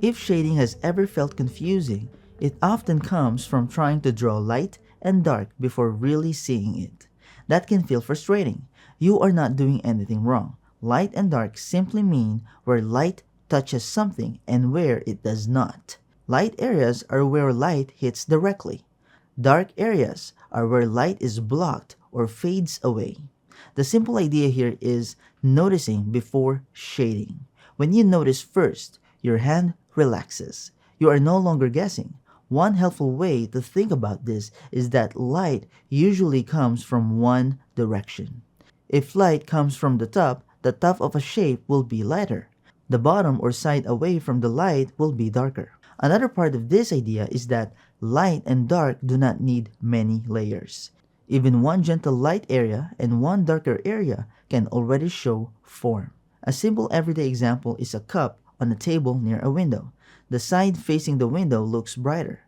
If shading has ever felt confusing, it often comes from trying to draw light and dark before really seeing it. That can feel frustrating. You are not doing anything wrong. Light and dark simply mean where light touches something and where it does not. Light areas are where light hits directly. Dark areas are where light is blocked or fades away. The simple idea here is noticing before shading. When you notice first, your hand relaxes. You are no longer guessing. One helpful way to think about this is that light usually comes from one direction. If light comes from the top of a shape will be lighter. The bottom or side away from the light will be darker. Another part of this idea is that light and dark do not need many layers. Even one gentle light area and one darker area can already show form. A simple everyday example is a cup on a table near a window. The side facing the window looks brighter.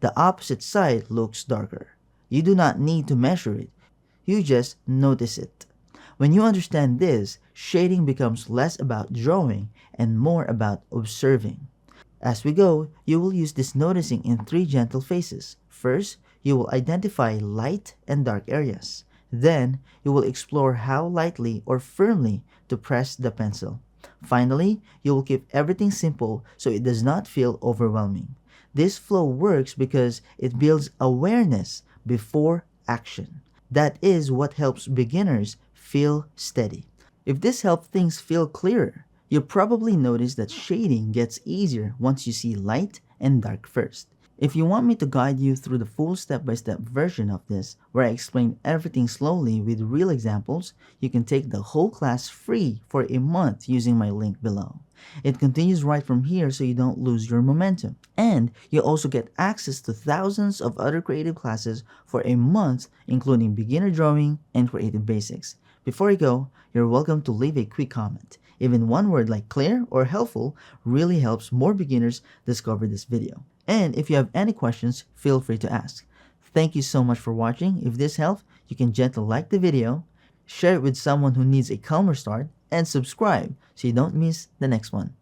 The opposite side looks darker. You do not need to measure it. You just notice it. When you understand this, shading becomes less about drawing and more about observing. As we go, you will use this noticing in 3 gentle phases. First, you will identify light and dark areas. Then, you will explore how lightly or firmly to press the pencil. Finally, you will keep everything simple so it does not feel overwhelming. This flow works because it builds awareness before action. That is what helps beginners feel steady. If this helped things feel clearer, you probably notice that shading gets easier once you see light and dark first. If you want me to guide you through the full step-by-step version of this, where I explain everything slowly with real examples, you can take the whole class free for a month using my link below. It continues right from here so you don't lose your momentum. And you also get access to thousands of other creative classes for a month, including beginner drawing and creative basics. Before you go, you're welcome to leave a quick comment. Even one word like clear or helpful really helps more beginners discover this video. And if you have any questions, feel free to ask. Thank you so much for watching. If this helped, you can gently like the video, share it with someone who needs a calmer start, and subscribe so you don't miss the next one.